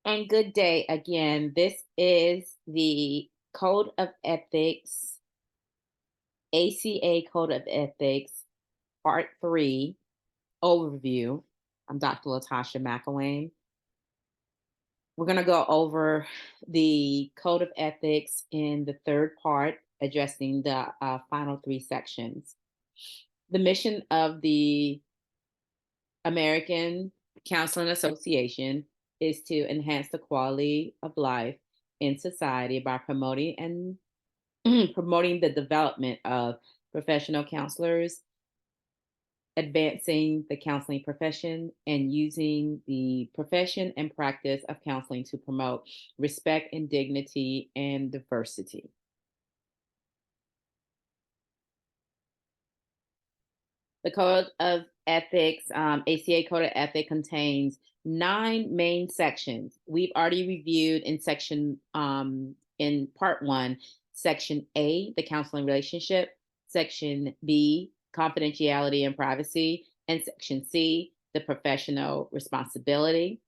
And good day again. This is the Code of Ethics, ACA Code of Ethics, Part 3 overview. I'm Dr. Latasha McElwain. We're going to go over the Code of Ethics in the third part, addressing the final three sections. The mission of the American Counseling Association is to enhance the quality of life in society by promoting and promoting the development of professional counselors, advancing the counseling profession, and using the profession and practice of counseling to promote respect and dignity and diversity. The Code of Ethics, ACA Code of Ethics, contains 9 main sections. We've already reviewed in part 1, Section A, the counseling relationship, Section B, confidentiality and privacy, and Section C, the professional responsibility.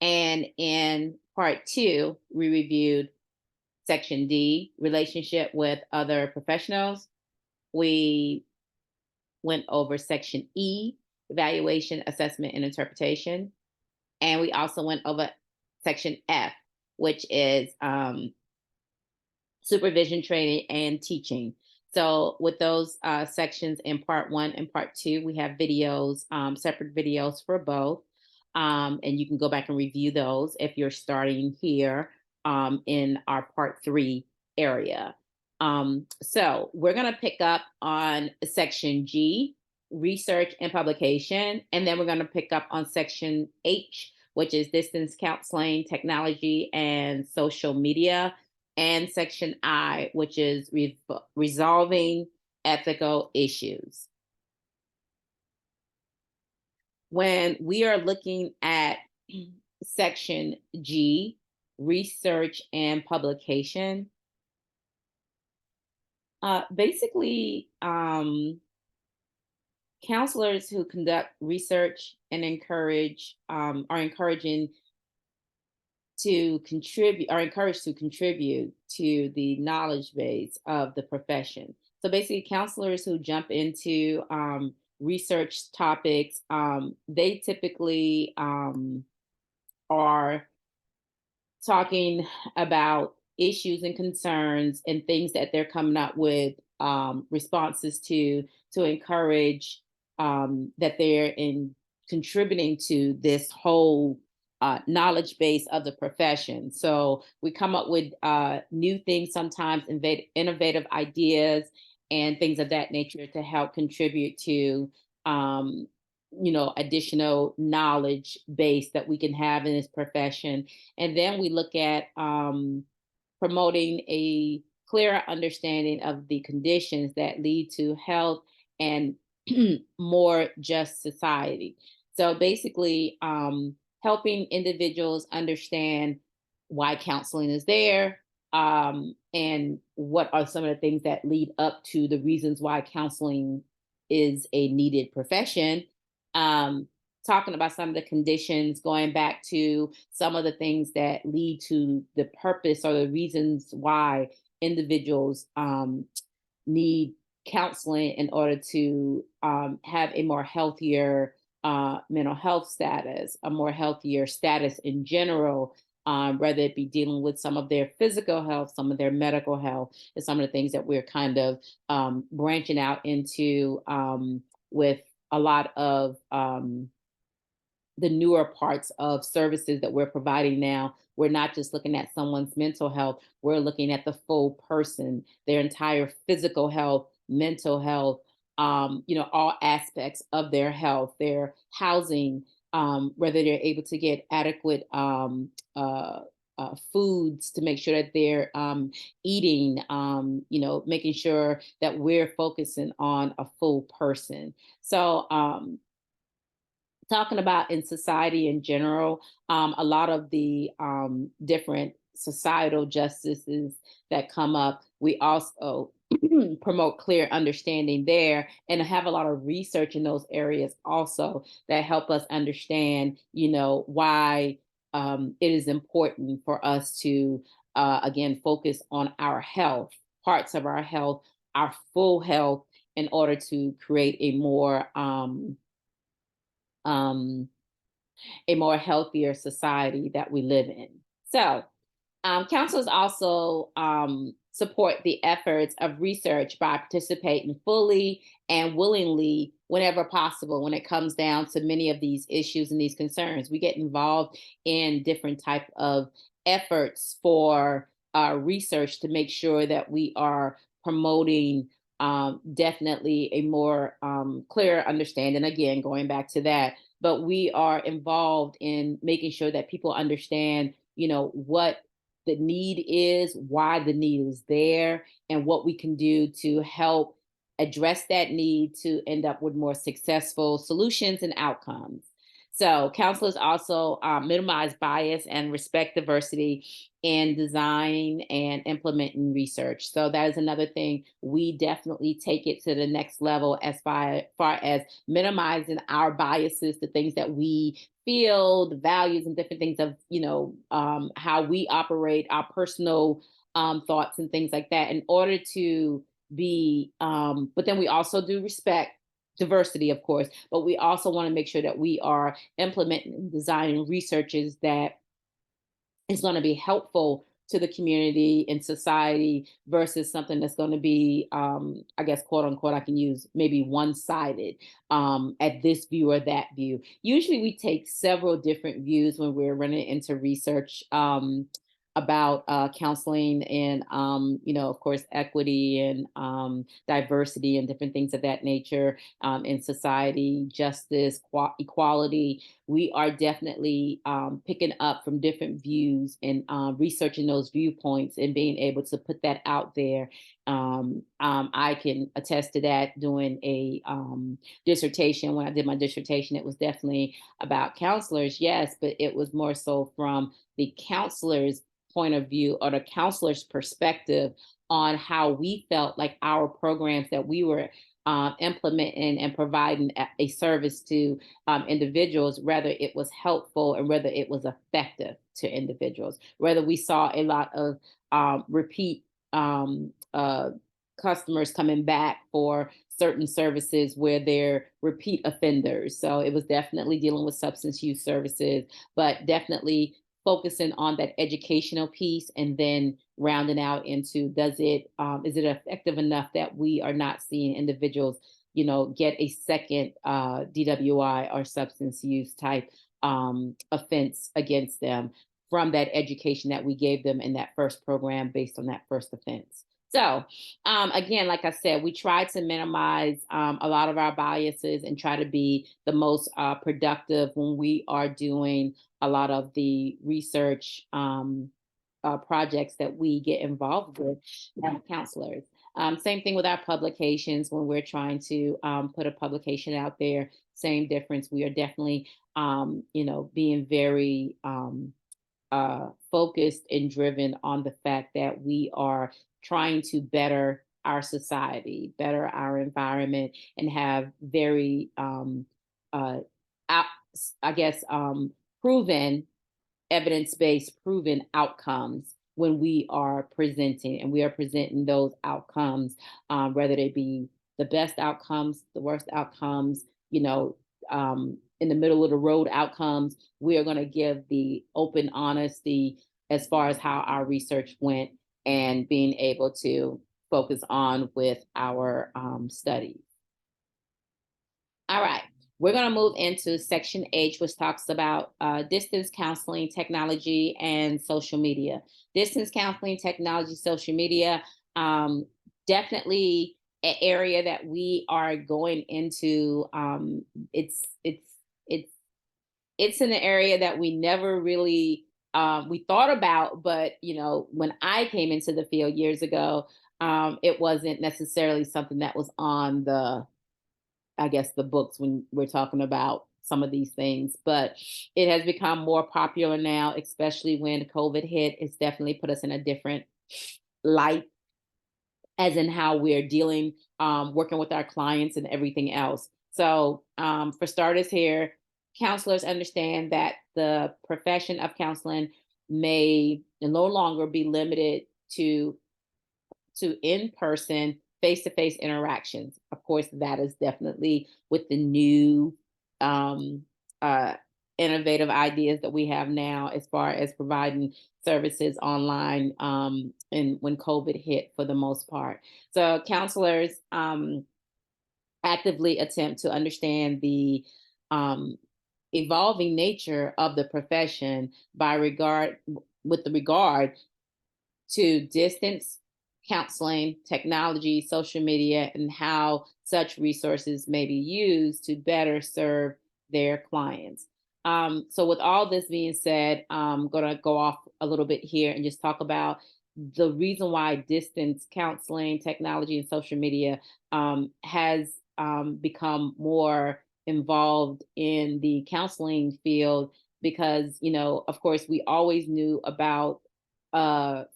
And in part 2, we reviewed Section D, relationship with other professionals. We went over Section E, evaluation, assessment, and interpretation. And we also went over Section F, which is supervision, training, and teaching. So with those sections in part 1 and part 2, we have videos, separate videos for both. And you can go back and review those if you're starting here in our part 3 area. So we're going to pick up on Section G, research and publication, and then we're going to pick up on Section H, which is distance counseling, technology, and social media, and Section I, which is resolving ethical issues. When we are looking at Section G, research and publication, basically, counselors who conduct research and are encouraged to contribute to the knowledge base of the profession. So basically, counselors who jump into research topics, they typically are talking about issues and concerns and things that they're coming up with responses to encourage that they're in contributing to this whole knowledge base of the profession. So we come up with new things, sometimes innovative ideas and things of that nature to help contribute to additional knowledge base that we can have in this profession. And then we look at promoting a clearer understanding of the conditions that lead to health and more just society. So basically, helping individuals understand why counseling is there, and what are some of the things that lead up to the reasons why counseling is a needed profession. Talking about some of the conditions, going back to some of the things that lead to the purpose or the reasons why individuals need counseling in order to have a more healthier mental health status, a more healthier status in general, whether it be dealing with some of their physical health, some of their medical health, and some of the things that we're kind of branching out into with a lot of the newer parts of services that we're providing now. We're not just looking at someone's mental health, we're looking at the full person, their entire physical health, mental health, all aspects of their health, their housing, whether they're able to get adequate foods to make sure that they're eating, making sure that we're focusing on a full person. So, talking about in society in general, a lot of the different societal justices that come up, we also promote clear understanding there and have a lot of research in those areas also that help us understand, why it is important for us to, again, focus on our health, parts of our health, our full health, in order to create um, a more healthier society that we live in. So, counselors also support the efforts of research by participating fully and willingly whenever possible when it comes down to many of these issues and these concerns. We get involved in different type of efforts for research to make sure that we are promoting definitely a more clear understanding. Again, going back to that, but we are involved in making sure that people understand, what the need is, why the need is there, and what we can do to help address that need to end up with more successful solutions and outcomes. So, counselors also minimize bias and respect diversity in design and implementing research. So, that is another thing. We definitely take it to the next level as far as minimizing our biases, the things that we feel, the values and different things of, how we operate, our personal thoughts and things like that, in order to be, but then we also do respect diversity, of course, but we also want to make sure that we are implementing and designing researches that is going to be helpful to the community and society versus something that's going to be, I guess, quote unquote, I can use maybe one sided at this view or that view. Usually we take several different views when we're running into research about counseling and, of course, equity and diversity and different things of that nature in society, justice, equality. We are definitely picking up from different views and researching those viewpoints and being able to put that out there. I can attest to that doing a dissertation. When I did my dissertation, it was definitely about counselors, yes, but it was more so from the counselors' point of view or the counselor's perspective on how we felt like our programs that we were implementing and providing a service to individuals, whether it was helpful and whether it was effective to individuals, whether we saw a lot of repeat customers coming back for certain services where they're repeat offenders. So it was definitely dealing with substance use services, but definitely focusing on that educational piece and then rounding out into is it effective enough that we are not seeing individuals get a second DWI or substance use type offense against them from that education that we gave them in that first program based on that first offense. So, again, like I said, we try to minimize a lot of our biases and try to be the most productive when we are doing a lot of the research projects that we get involved with as counselors. Same thing with our publications when we're trying to put a publication out there. Same difference. We are definitely, being very focused and driven on the fact that we are trying to better our society, better our environment, and have very, out, I guess, proven, evidence-based, proven outcomes when we are presenting, and we are presenting those outcomes, whether they be the best outcomes, the worst outcomes, in the middle of the road outcomes. We are going to give the open honesty as far as how our research went and being able to focus on with our studies. All right. We're going to move into section H, which talks about distance counseling, technology, and social media. Distance counseling, technology, social media, definitely an area that we are going into. It's an area that we never really we thought about, but when I came into the field years ago, it wasn't necessarily something that was on the books when we're talking about some of these things, but it has become more popular now, especially when COVID hit. It's definitely put us in a different light as in how we're dealing, working with our clients and everything else. So for starters here, counselors understand that the profession of counseling may no longer be limited to in-person, face-to-face interactions. Of course, that is definitely with the new um, uh, innovative ideas that we have now as far as providing services online, and when COVID hit for the most part. So counselors actively attempt to understand the um, evolving nature of the profession by regard with the regard to distance counseling, technology, social media, and how such resources may be used to better serve their clients. So, with all this being said, I'm going to go off a little bit here and just talk about the reason why distance counseling, technology, and social media has become more involved in the counseling field. Because, of course, we always knew about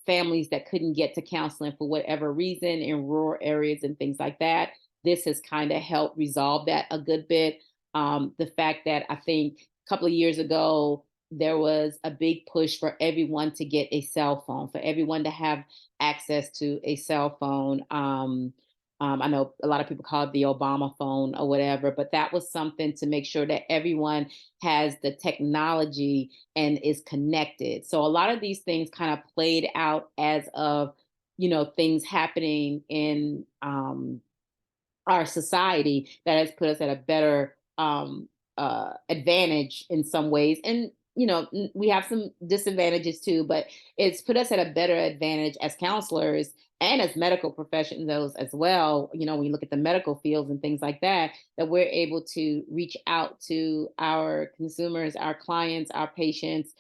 families that couldn't get to counseling for whatever reason in rural areas and things like that. This has kind of helped resolve that a good bit. The fact that I think a couple of years ago, there was a big push for everyone to get a cell phone, for everyone to have access to a cell phone. I know a lot of people call it the Obama phone or whatever, but that was something to make sure that everyone has the technology and is connected. So a lot of these things kind of played out as of, things happening in our society that has put us at a better advantage in some ways. And, we have some disadvantages too, but it's put us at a better advantage as counselors and as medical professionals as well. When you look at the medical fields and things like that, that we're able to reach out to our consumers, our clients, our patients.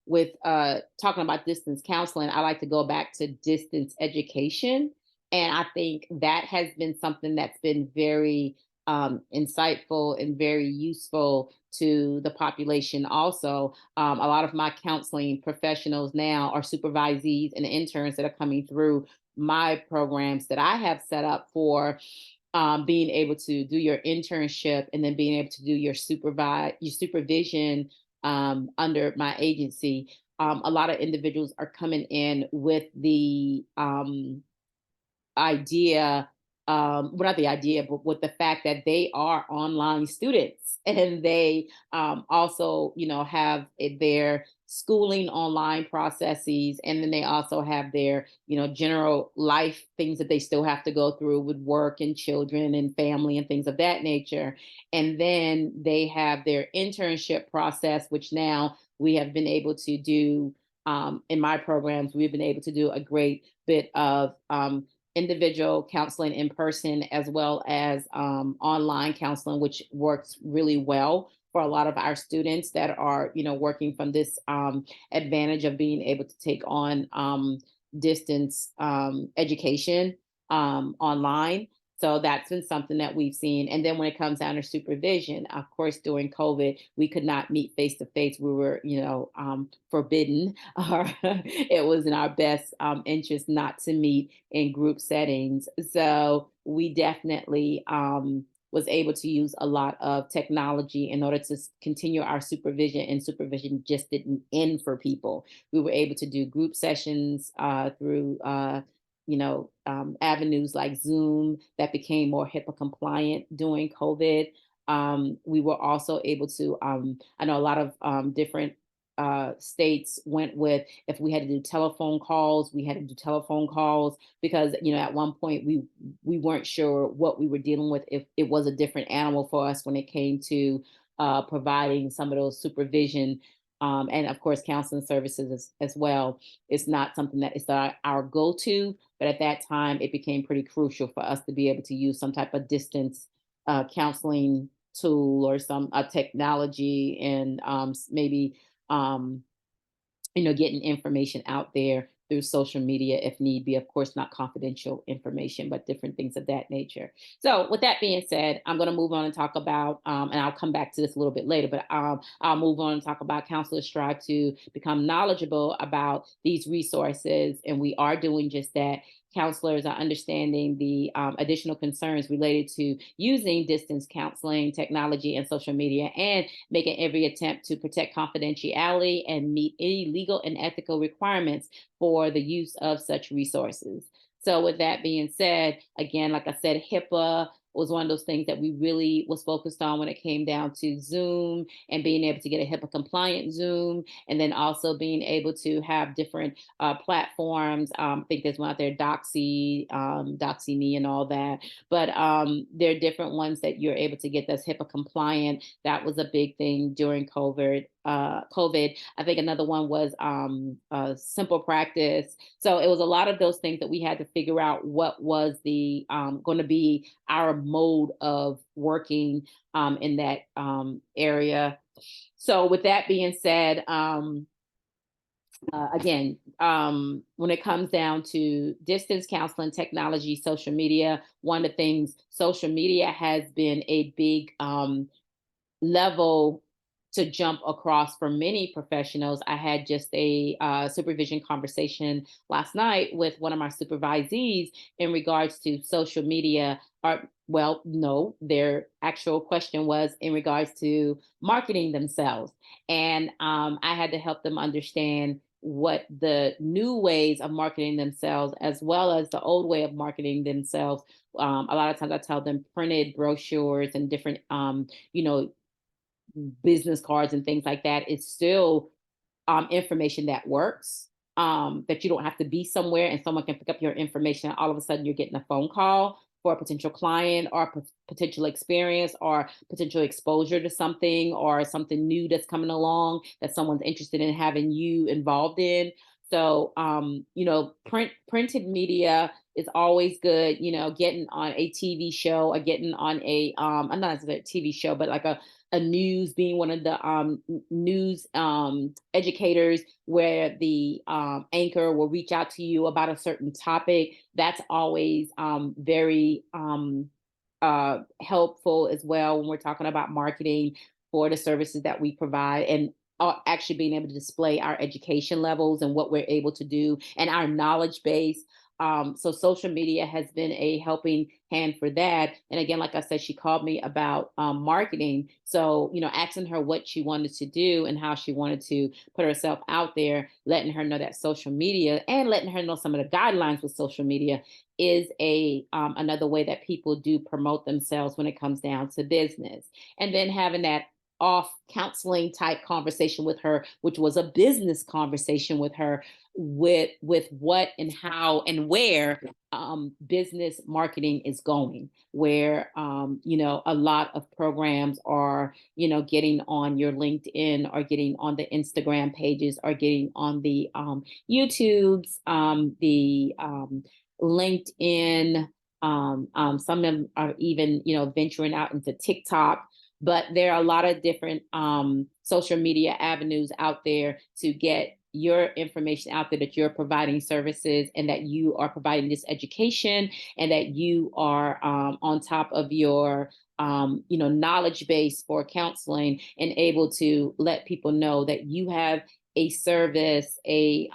With talking about distance counseling, I like to go back to distance education, and I think that has been something that's been very insightful and very useful to the population. Also, a lot of my counseling professionals now are supervisees and interns that are coming through my programs that I have set up for being able to do your internship and then being able to do your supervision under my agency. A lot of individuals are coming in with the idea, well, not the idea, but with the fact that they are online students and they also, have their schooling online processes. And then they also have their, general life things that they still have to go through with work and children and family and things of that nature. And then they have their internship process, which now we have been able to do in my programs. We've been able to do a great bit of individual counseling in person as well as online counseling, which works really well for a lot of our students that are, working from this advantage of being able to take on distance education online. So that's been something that we've seen. And then when it comes down to supervision, of course, during COVID, we could not meet face to face. We were, forbidden, or it was in our best interest not to meet in group settings. So we definitely was able to use a lot of technology in order to continue our supervision, and supervision just didn't end for people. We were able to do group sessions through avenues like Zoom that became more HIPAA compliant during COVID. We were also able to, I know a lot of different states went with, if we had to do telephone calls, we had to do telephone calls because, at one point we weren't sure what we were dealing with, if it was a different animal for us when it came to providing some of those supervision and of course counseling services as well. It's not something that is our go-to, but at that time it became pretty crucial for us to be able to use some type of distance counseling tool or some technology, and maybe um, getting information out there through social media if need be. Of course, not confidential information, but different things of that nature. So, with that being said, I'm going to move on and talk about, and I'll come back to this a little bit later, but I'll move on and talk about counselors strive to become knowledgeable about these resources, and we are doing just that counselors are understanding the additional concerns related to using distance counseling, technology, and social media, and making every attempt to protect confidentiality and meet any legal and ethical requirements for the use of such resources. So with that being said, again, like I said, HIPAA was one of those things that we really was focused on when it came down to Zoom and being able to get a HIPAA compliant Zoom, and then also being able to have different platforms. I think there's one out there, Doxy.me and all that. But there are different ones that you're able to get that's HIPAA compliant. That was a big thing during COVID. I think another one was Simple Practice. So it was a lot of those things that we had to figure out what was the going to be our mode of working in that area. So with that being said, again, when it comes down to distance counseling, technology, social media, one of the things, social media has been a big level to jump across for many professionals. I had just a supervision conversation last night with one of my supervisees in regards to social media. Well, no, their actual question was in regards to marketing themselves. And I had to help them understand what the new ways of marketing themselves, as well as the old way of marketing themselves. A lot of times I tell them printed brochures and different, you know, business cards and things like that. It's still information that works, that you don't have to be somewhere and someone can pick up your information and all of a sudden you're getting a phone call for a potential client or potential experience or potential exposure to something or something new that's coming along that someone's interested in having you involved in. So, you know, printed media is always good, you know, getting on a TV show or getting on a, I'm not a TV show, but like a news, being one of the news educators where the anchor will reach out to you about a certain topic. That's always very helpful as well when we're talking about marketing for the services that we provide, and actually being able to display our education levels and what we're able to do and our knowledge base. So social media has been a helping hand for that. And again, like I said, she called me about marketing. So, you know, asking her what she wanted to do and how she wanted to put herself out there, letting her know that social media and letting her know some of the guidelines with social media is a another way that people do promote themselves when it comes down to business. And then having that off counseling type conversation with her, which was a business conversation with her, with what and how and where business marketing is going, where you know, a lot of programs are, you know, getting on your LinkedIn or getting on the Instagram pages or getting on the YouTubes, the LinkedIn. Some of them are even, you know, venturing out into TikTok. But there are a lot of different social media avenues out there to get your information out there, that you're providing services and that you are providing this education and that you are on top of your you know, knowledge base for counseling and able to let people know that you have a service, like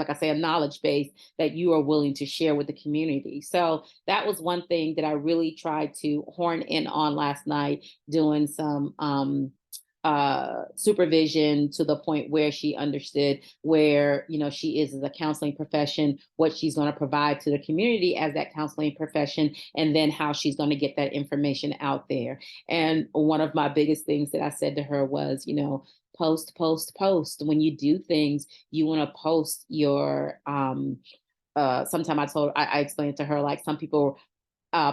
I say, a knowledge base that you are willing to share with the community. So that was one thing that I really tried to horn in on last night, doing some supervision to the point where she understood where, you know, she is as a counseling profession, what she's going to provide to the community as that counseling profession, and then how she's going to get that information out there. And one of my biggest things that I said to her was, you know, post, post, post. When you do things, you want to post your sometimes I explained to her, like, some people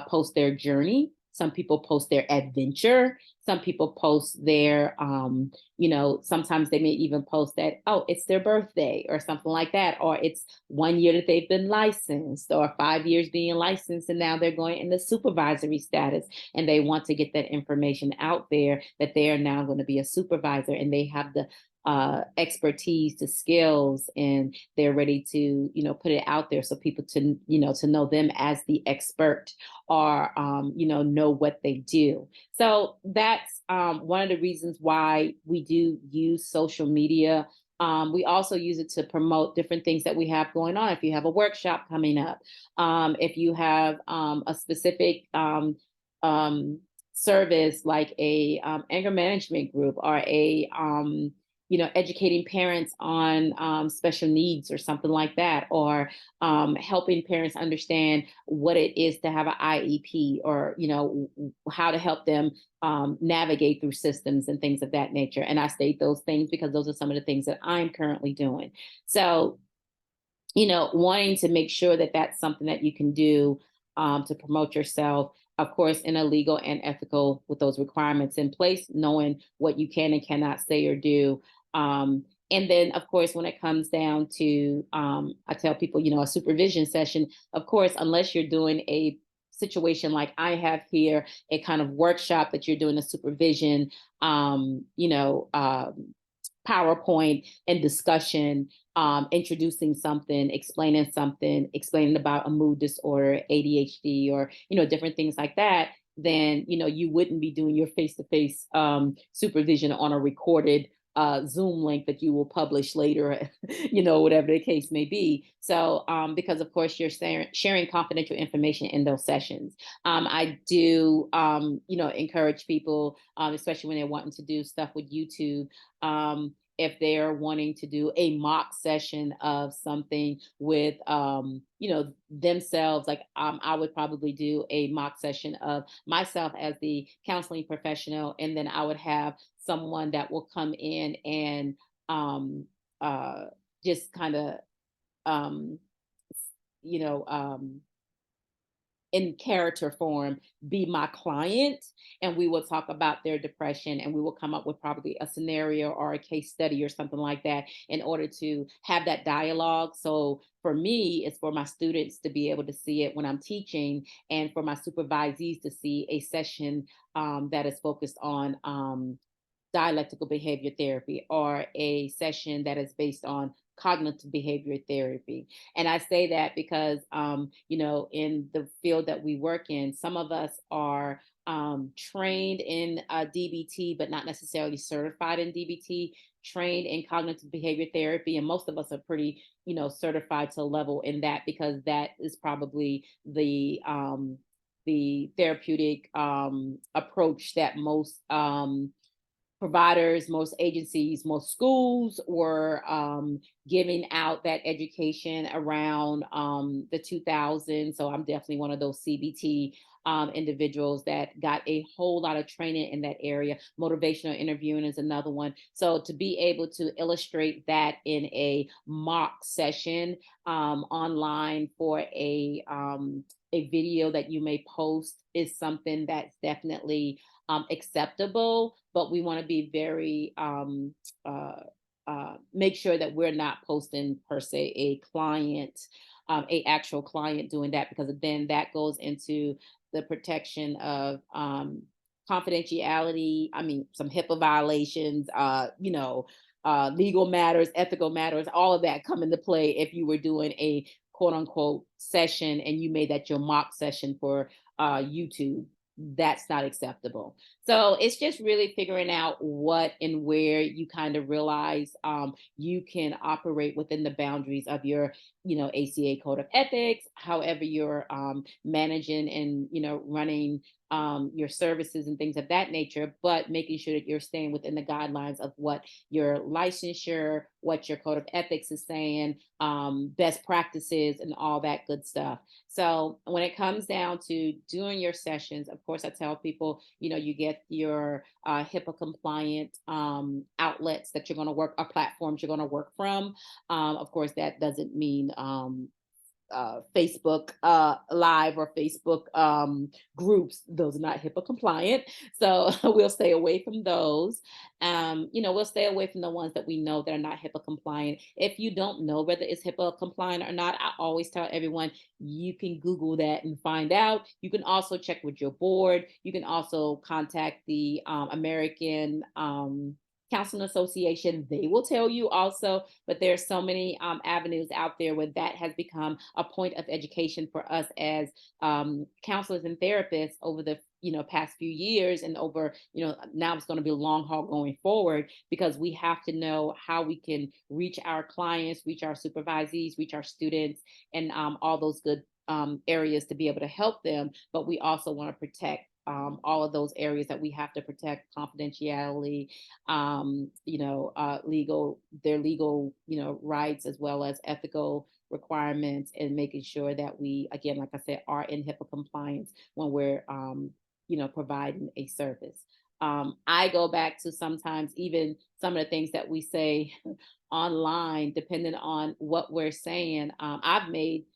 post their journey, some people post their adventure, some people post their you know, sometimes they may even post that, oh, it's their birthday or something like that, or it's 1 year that they've been licensed, or 5 years being licensed and now they're going in the supervisory status, and they want to get that information out there that they are now going to be a supervisor and they have the expertise, the skills, and they're ready to, you know, put it out there so people to, you know, to know them as the expert, or you know what they do. So that's one of the reasons why we do use social media We also use it to promote different things that we have going on. If you have a workshop coming up, if you have a specific service like a anger management group, or a educating parents on special needs or something like that, or helping parents understand what it is to have an IEP, or how to help them navigate through systems and things of that nature. And I state those things because those are some of the things that I'm currently doing. So wanting to make sure that that's something that you can do to promote yourself, of course, in a legal and ethical, with those requirements in place, knowing what you can and cannot say or do. And then, of course, when it comes down to, I tell people, a supervision session, of course, unless you're doing a situation like I have here, a kind of workshop that you're doing a supervision, PowerPoint and discussion, introducing something, explaining about a mood disorder, ADHD, or different things like that, then you wouldn't be doing your face-to-face supervision on a recorded Zoom link that you will publish later, whatever the case may be. So, because of course you're sharing confidential information in those sessions. I do, encourage people, especially when they're wanting to do stuff with YouTube, if they're wanting to do a mock session of something with, themselves, like I would probably do a mock session of myself as the counseling professional, and then I would have someone that will come in and just kind of, um, you know, um, in character form, be my client, and we will talk about their depression, and we will come up with probably a scenario or a case study or something like that, in order to have that dialogue. So for me, it's for my students to be able to see it when I'm teaching, and for my supervisees to see a session that is focused on dialectical behavior therapy, or a session that is based on cognitive behavior therapy. And I say that because, in the field that we work in, some of us are trained in DBT, but not necessarily certified in DBT, trained in cognitive behavior therapy. And most of us are pretty, certified to level in that, because that is probably the therapeutic approach that most providers, most agencies, most schools were giving out that education around the 2000s. So I'm definitely one of those CBT individuals that got a whole lot of training in that area. Motivational interviewing is another one. So to be able to illustrate that in a mock session online for a video that you may post is something that's definitely acceptable, but we want to be very make sure that we're not posting per se a actual client doing that, because then that goes into the protection of confidentiality. I mean, some HIPAA violations, legal matters, ethical matters, all of that come into play if you were doing a quote unquote session and you made that your mock session for YouTube. That's not acceptable. So it's just really figuring out what and where you kind of realize you can operate within the boundaries of your, ACA code of ethics, however you're managing and, running your services and things of that nature, but making sure that you're staying within the guidelines of what your licensure, what your code of ethics is saying, best practices, and all that good stuff. So when it comes down to doing your sessions, of course, I tell people, you get your HIPAA compliant outlets that you're going to work, or platforms you're going to work from. Of course, that doesn't mean Facebook Live or Facebook groups. Those are not HIPAA compliant. So we'll stay away from those. We'll stay away from the ones that we know that are not HIPAA compliant. If you don't know whether it's HIPAA compliant or not, I always tell everyone, you can Google that and find out. You can also check with your board. You can also contact the American Counseling Association. They will tell you also, but there's so many avenues out there where that has become a point of education for us as counselors and therapists over the past few years and over, now it's going to be a long haul going forward, because we have to know how we can reach our clients, reach our supervisees, reach our students, and all those good areas to be able to help them. But we also want to protect all of those areas that we have to protect: confidentiality, their legal, rights, as well as ethical requirements, and making sure that we, again, like I said, are in HIPAA compliance when we're, providing a service. I go back to sometimes even some of the things that we say online, depending on what we're saying. I've made,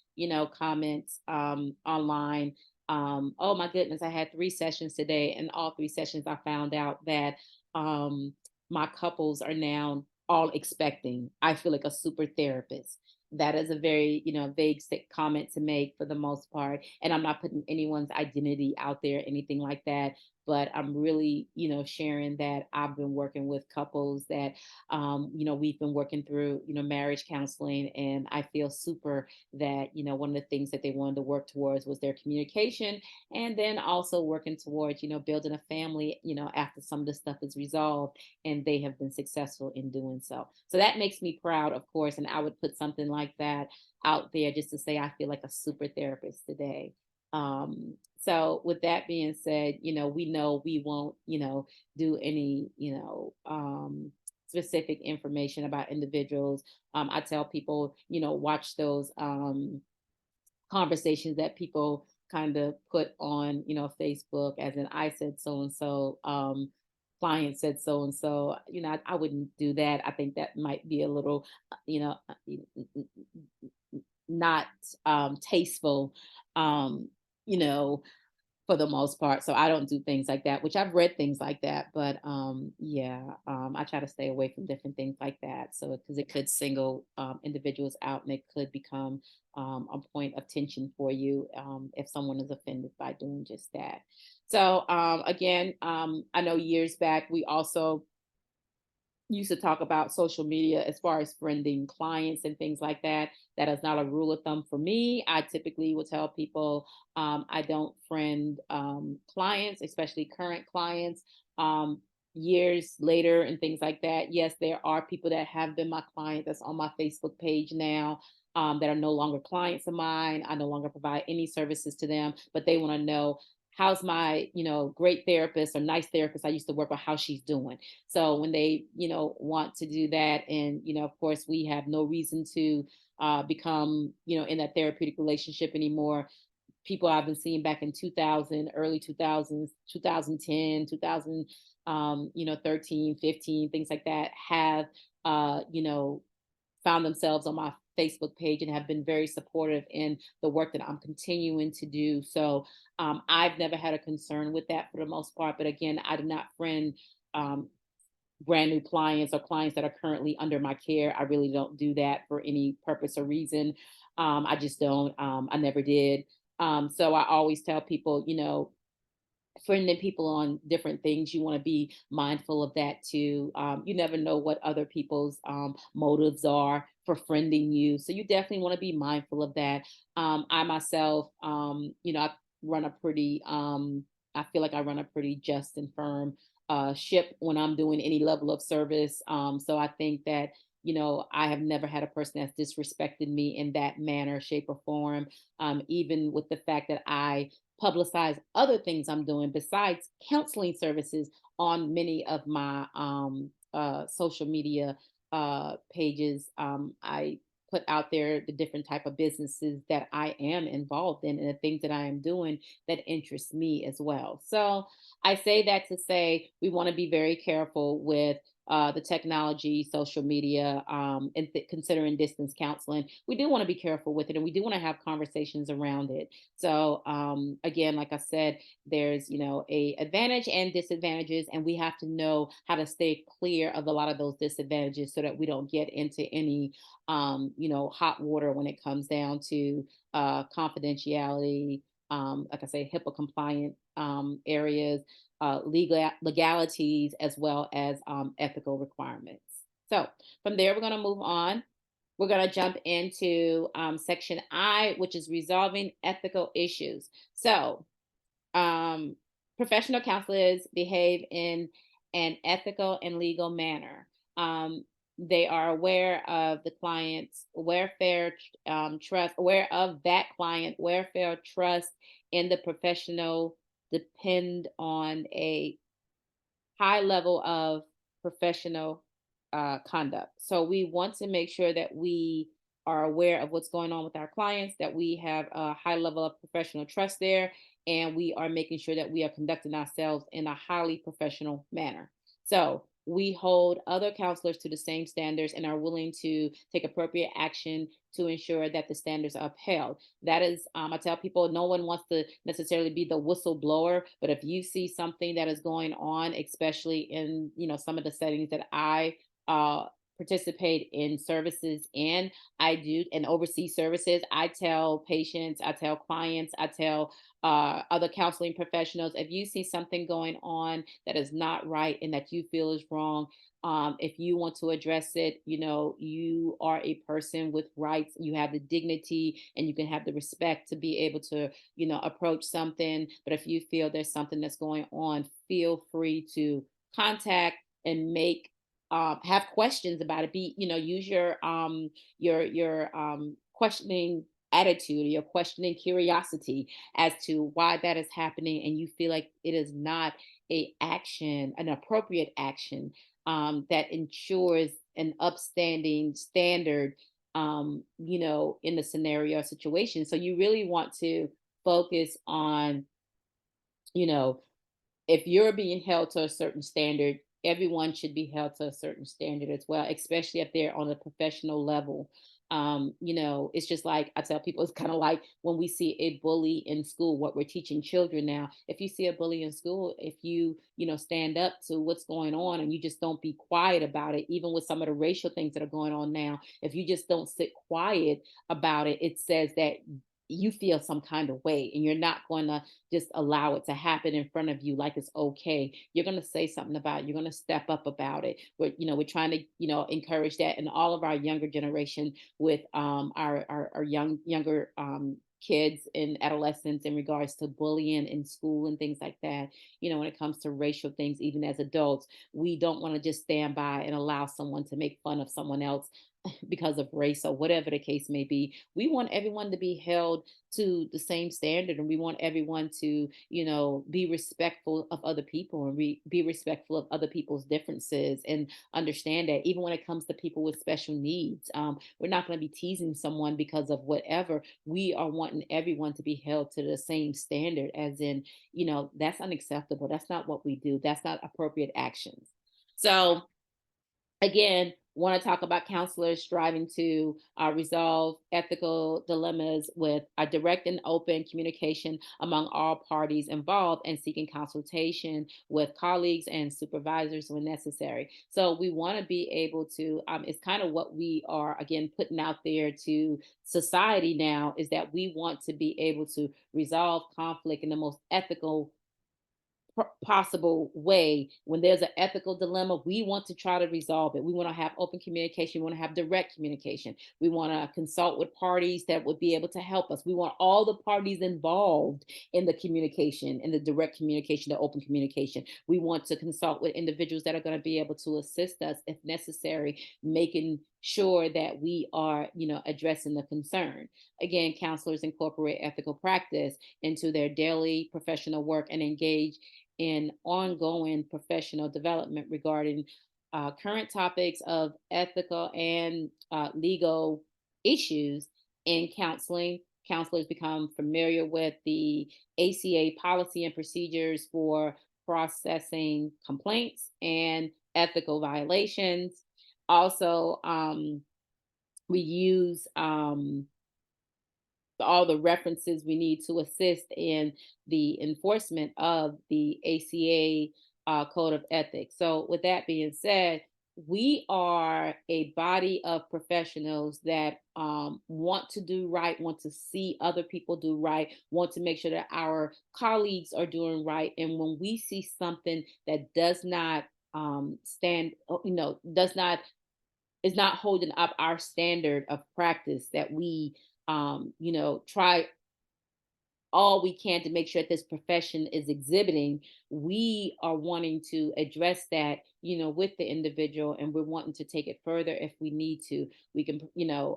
comments online. Oh my goodness, I had 3 sessions today, and all 3 sessions I found out that my couples are now all expecting. I feel like a super therapist. That is a very, vague comment to make for the most part. And I'm not putting anyone's identity out there, anything like that. But I'm really, sharing that I've been working with couples that, we've been working through, marriage counseling. And I feel super that, one of the things that they wanted to work towards was their communication. And then also working towards, building a family, after some of the stuff is resolved, and they have been successful in doing so. So that makes me proud, of course. And I would put something like that out there just to say I feel like a super therapist today. So with that being said, we know we won't, do any, specific information about individuals. I tell people, watch those conversations that people kind of put on, Facebook, as in I said so and so, client said so and so. I wouldn't do that. I think that might be a little, not tasteful, um, you know, for the most part. So I don't do things like that, which I've read things like that. But yeah, I try to stay away from different things like that. So because it could single individuals out, and it could become a point of tension for you if someone is offended by doing just that. So again, I know years back we also used to talk about social media as far as friending clients and things like that. That is not a rule of thumb for me. I typically will tell people I don't friend clients, especially current clients. Years later and things like that. Yes, there are people that have been my client that's on my Facebook page now, that are no longer clients of mine. I no longer provide any services to them, but they want to know how's my, great therapist or nice therapist I used to work with, how she's doing. So when they, want to do that, and of course, we have no reason to become, in that therapeutic relationship anymore. People I've been seeing back in 2000, early 2000s, 2010, 2000, 13, 15, things like that, have, found themselves on my Facebook page and have been very supportive in the work that I'm continuing to do. So I've never had a concern with that for the most part. But again, I do not friend um, brand new clients or clients that are currently under my care. I really don't do that for any purpose or reason. I just don't. I never did. So I always tell people, friending people on different things, you want to be mindful of that too. You never know what other people's motives are for friending you. So you definitely want to be mindful of that. I myself, I run a pretty, I feel like I run a pretty just and firm ship when I'm doing any level of service. So I think that, I have never had a person that's disrespected me in that manner, shape, or form. Even with the fact that I publicize other things I'm doing besides counseling services on many of my social media pages. I put out there the different type of businesses that I am involved in and the things that I am doing that interest me as well. So I say that to say we want to be very careful with the technology, social media, and considering distance counseling. We do want to be careful with it, and we do want to have conversations around it. So again, like I said, there's a advantage and disadvantages, and we have to know how to stay clear of a lot of those disadvantages so that we don't get into any hot water when it comes down to confidentiality. Like I say, HIPAA compliant areas, legalities, as well as ethical requirements. So from there, we're going to move on. We're going to jump into section I, which is resolving ethical issues. So, um, Professional counselors behave in an ethical and legal manner. Um, they are aware of the client's welfare, trust, aware of that client welfare, trust in the professional, depend on a high level of professional conduct. So we want to make sure that we are aware of what's going on with our clients, that we have a high level of professional trust there, and we are making sure that we are conducting ourselves in a highly professional manner. So we hold other counselors to the same standards and are willing to take appropriate action to ensure that the standards are upheld. That is, I tell people, no one wants to necessarily be the whistleblower, but if you see something that is going on, especially in some of the settings that I uh, participate in services in, I do and oversee services. I tell patients, I tell clients, I tell other counseling professionals, if you see something going on that is not right and that you feel is wrong, if you want to address it, you are a person with rights. You have the dignity and you can have the respect to be able to, approach something. But if you feel there's something that's going on, feel free to contact and have questions about it. Use your questioning attitude or your questioning curiosity as to why that is happening, and you feel like it is not an appropriate action that ensures an upstanding standard, in the scenario or situation. So you really want to focus on, you know, if you're being held to a certain standard, everyone should be held to a certain standard as well, especially if they're on a professional level. It's just like I tell people, it's kind of like when we see a bully in school, what we're teaching children now. If you see a bully in school, if stand up to what's going on and you just don't be quiet about it, even with some of the racial things that are going on now, if you just don't sit quiet about it, it says that you feel some kind of way and you're not going to just allow it to happen in front of you like it's okay. You're going to say something about it. You're going to step up about it. We're trying to, encourage that in all of our younger generation with our younger kids and adolescents in regards to bullying in school and things like that. When it comes to racial things, even as adults, we don't want to just stand by and allow someone to make fun of someone else because of race or whatever the case may be. We want everyone to be held to the same standard, and we want everyone to, be respectful of other people and be respectful of other people's differences and understand that even when it comes to people with special needs, we're not going to be teasing someone because of whatever. We are wanting everyone to be held to the same standard, as in, that's unacceptable. That's not what we do. That's not appropriate actions. So, again, want to talk about counselors striving to resolve ethical dilemmas with a direct and open communication among all parties involved and seeking consultation with colleagues and supervisors when necessary. So we want to be able to, it's kind of what we are, again, putting out there to society now, is that we want to be able to resolve conflict in the most ethical possible way. When there's an ethical dilemma, we want to try to resolve it. We want to have open communication. We want to have direct communication. We want to consult with parties that would be able to help us. We want all the parties involved in the communication, in the direct communication, the open communication. We want to consult with individuals that are going to be able to assist us if necessary, making sure that we are, addressing the concern. Again, counselors incorporate ethical practice into their daily professional work and engage in ongoing professional development regarding current topics of ethical and legal issues in counseling. Counselors become familiar with the ACA policy and procedures for processing complaints and ethical violations. Also, we use all the references we need to assist in the enforcement of the ACA Code of Ethics. So, with that being said, we are a body of professionals that want to do right, want to see other people do right, want to make sure that our colleagues are doing right. And when we see something that does not stand, does not is not holding up our standard of practice that we try all we can to make sure that this profession is exhibiting. We are wanting to address that, with the individual, and we're wanting to take it further if we need to. We can,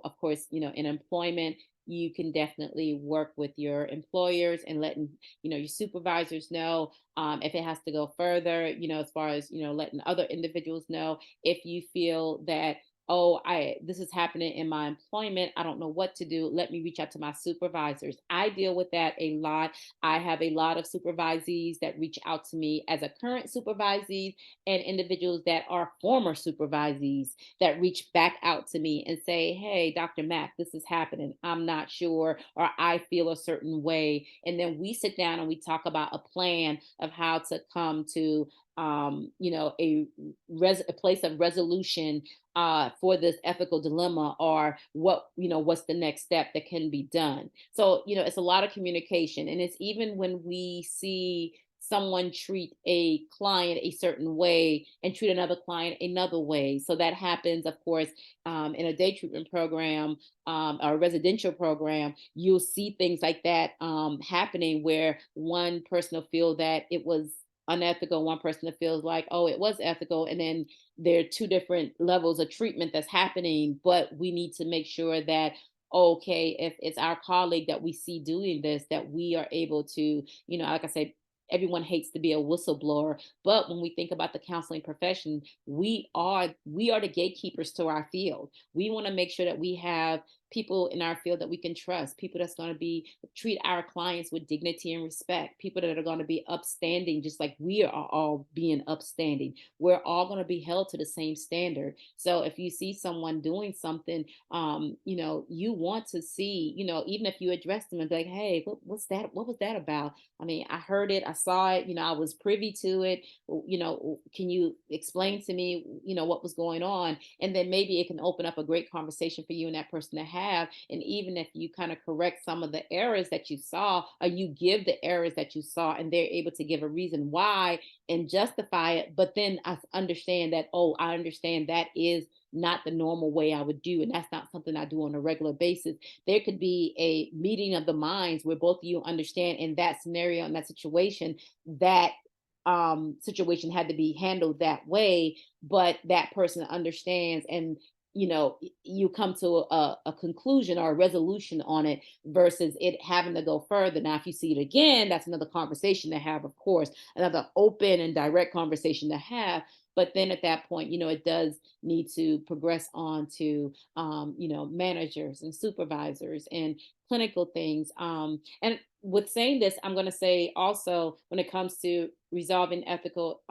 of course, in employment, you can definitely work with your employers and letting, your supervisors know, if it has to go further, as far as, letting other individuals know if you feel that, oh, this is happening in my employment, I don't know what to do, let me reach out to my supervisors. I deal with that a lot. I have a lot of supervisees that reach out to me as a current supervisee, and individuals that are former supervisees that reach back out to me and say, hey, Dr. Mack, this is happening, I'm not sure, or I feel a certain way. And then we sit down and we talk about a plan of how to come to, a place of resolution, for this ethical dilemma, or what's the next step that can be done. So, it's a lot of communication, and it's even when we see someone treat a client a certain way and treat another client another way. So that happens, of course, in a day treatment program, or a residential program. You'll see things like that, happening, where one person will feel that it was unethical, one person that feels like, oh, it was ethical, and then there are two different levels of treatment that's happening. But we need to make sure that, okay, if it's our colleague that we see doing this, that we are able to, like I said, everyone hates to be a whistleblower, but when we think about the counseling profession, we are the gatekeepers to our field. We want to make sure that we have people in our field that we can trust, people that's going to be treat our clients with dignity and respect, people that are going to be upstanding, just like we are all being upstanding. We're all going to be held to the same standard. So if you see someone doing something, you want to see, even if you address them and be like, hey, what's that, what was that about? I mean, I heard it, I saw it, I was privy to it. Can you explain to me, what was going on? And then maybe it can open up a great conversation for you and that person to have. And even if you kind of correct some of the errors that you saw, or you give the errors that you saw, and they're able to give a reason why and justify it, but then I understand that, oh, I understand that is not the normal way I would do, and that's not something I do on a regular basis. There could be a meeting of the minds where both of you understand in that scenario, in that situation, that situation had to be handled that way, but that person understands, and you come to a conclusion or a resolution on it, versus it having to go further. Now, if you see it again, that's another conversation to have, of course, another open and direct conversation to have. But then at that point, it does need to progress on to, managers and supervisors and clinical things. And with saying this, I'm going to say also, when it comes to resolving ethical,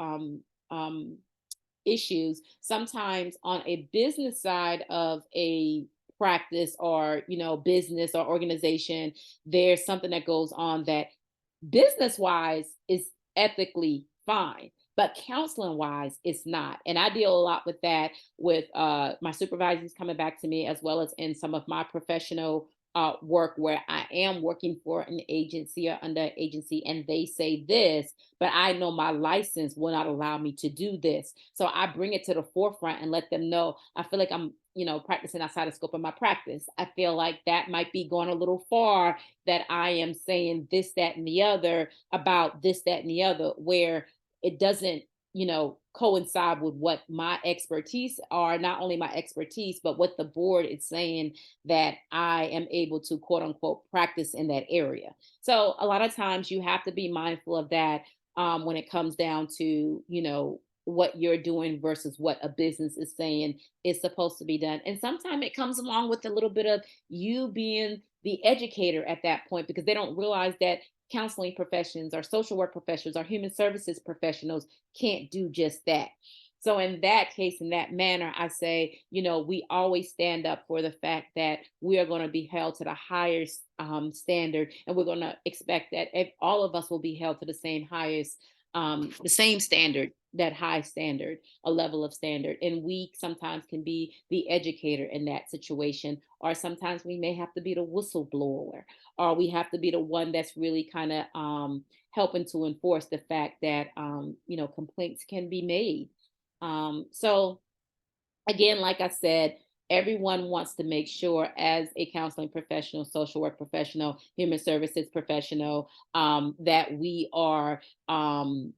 issues, sometimes on a business side of a practice, or business or organization, there's something that goes on that business wise is ethically fine, but counseling wise it's not. And I deal a lot with that, with my supervisors coming back to me, as well as in some of my professional work, where I am working for an agency or under an agency, and they say this, but I know my license will not allow me to do this. So I bring it to the forefront and let them know, I feel like I'm, practicing outside the scope of my practice. I feel like that might be going a little far, that I am saying this, that, and the other about this, that, and the other, where it doesn't, coincide with what my expertise are, not only my expertise, but what the board is saying that I am able to, quote unquote, practice in that area. So a lot of times you have to be mindful of that, when it comes down to, what you're doing versus what a business is saying is supposed to be done. And sometimes it comes along with a little bit of you being the educator at that point, because they don't realize that counseling professions or social work professionals or human services professionals can't do just that. So in that case, in that manner, I say, we always stand up for the fact that we are going to be held to the highest standard, and we're going to expect that if all of us will be held to the the same standard, that high standard, a level of standard. And we sometimes can be the educator in that situation, or sometimes we may have to be the whistleblower, or we have to be the one that's really kind of helping to enforce the fact that, complaints can be made. So again, like I said, everyone wants to make sure, as a counseling professional, social work professional, human services professional, that we are, um,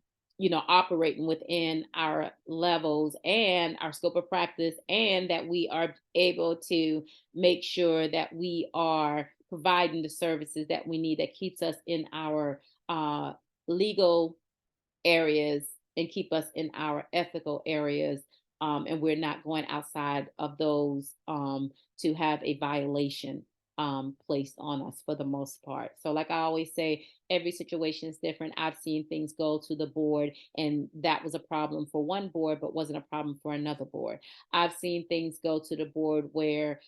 operating within our levels and our scope of practice, and that we are able to make sure that we are providing the services that we need that keeps us in our legal areas and keep us in our ethical areas. And we're not going outside of those to have a violation placed on us for the most part. So, like I always say, every situation is different. I've seen things go to the board, and that was a problem for one board, but wasn't a problem for another board. I've seen things go to the board where,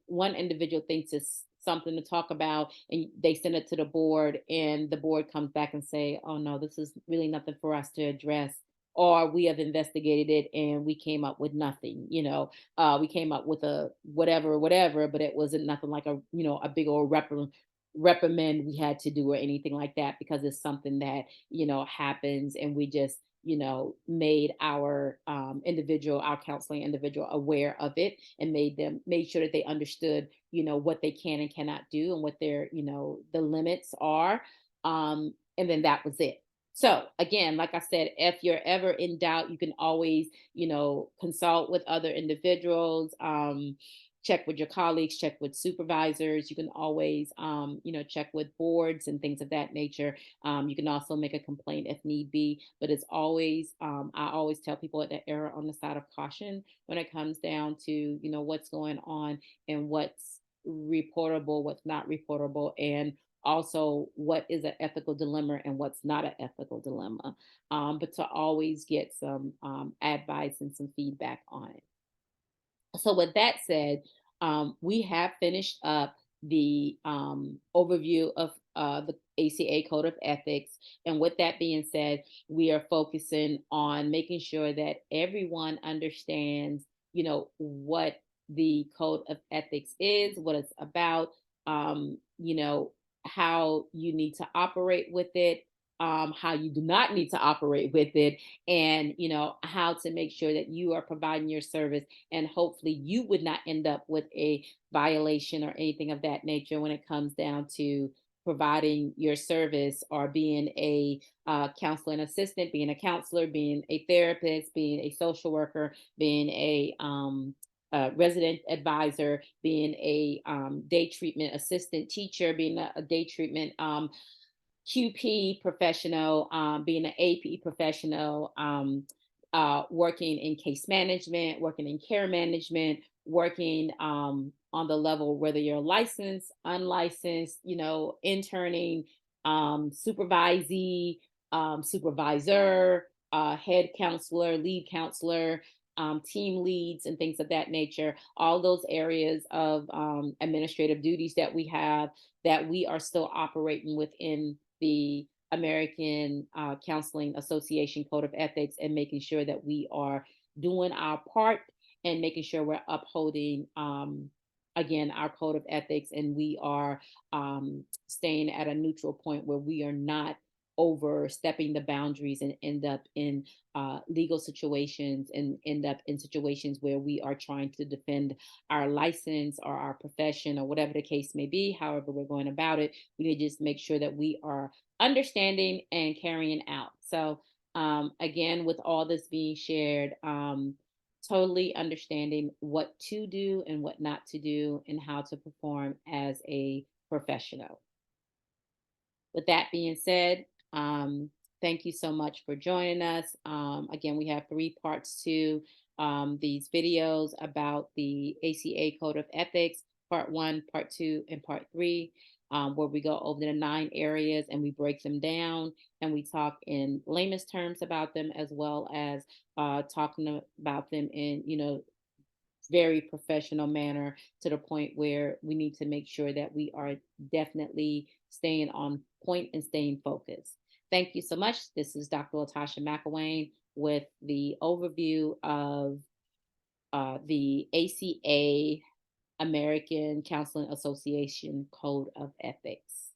one individual thinks it's something to talk about, and they send it to the board, and the board comes back and say, oh no, this is really nothing for us to address, or we have investigated it and we came up with nothing. We came up with a whatever, but it wasn't nothing like a big old reprimand we had to do or anything like that, because it's something that happens, and we just made our counseling individual aware of it, and made sure that they understood what they can and cannot do, and what their the limits are. And then that was it. So again, like I said, if you're ever in doubt, you can always consult with other individuals. Check with your colleagues, check with supervisors. You can always check with boards and things of that nature. You can also make a complaint if need be, but it's always, I always tell people to err on the side of caution when it comes down to what's going on, and what's reportable, what's not reportable, and also what is an ethical dilemma and what's not an ethical dilemma. But to always get some advice and some feedback on it. So, with that said, we have finished up the overview of the ACA Code of Ethics. And with that being said, we are focusing on making sure that everyone understands, what the Code of Ethics is, what it's about, how you need to operate with it, how you do not need to operate with it, and how to make sure that you are providing your service, and hopefully you would not end up with a violation or anything of that nature when it comes down to providing your service, or being a counseling assistant, being a counselor, being a therapist, being a social worker, being a resident advisor, being a day treatment assistant teacher, being a day treatment QP professional, being an AP professional, working in case management, working in care management, working on the level, whether you're licensed, unlicensed, interning, supervisee, supervisor, head counselor, lead counselor, team leads, and things of that nature. All those areas of administrative duties that we have, that we are still operating within the American Counseling Association Code of Ethics, and making sure that we are doing our part, and making sure we're upholding, again, our code of ethics, and we are staying at a neutral point where we are not overstepping the boundaries and end up in legal situations, and end up in situations where we are trying to defend our license or our profession, or whatever the case may be. However we're going about it, we need to just make sure that we are understanding and carrying out. So again, with all this being shared, totally understanding what to do and what not to do, and how to perform as a professional. With that being said, thank you so much for joining us. Again, we have three parts to these videos about the ACA Code of Ethics: part one, part two, and part three, where we go over the 9 areas and we break them down, and we talk in layman's terms about them, as well as talking about them in, very professional manner, to the point where we need to make sure that we are definitely staying on point and staying focused. Thank you so much. This is Dr. Latasha McElwain with the overview of the ACA, American Counseling Association Code of Ethics.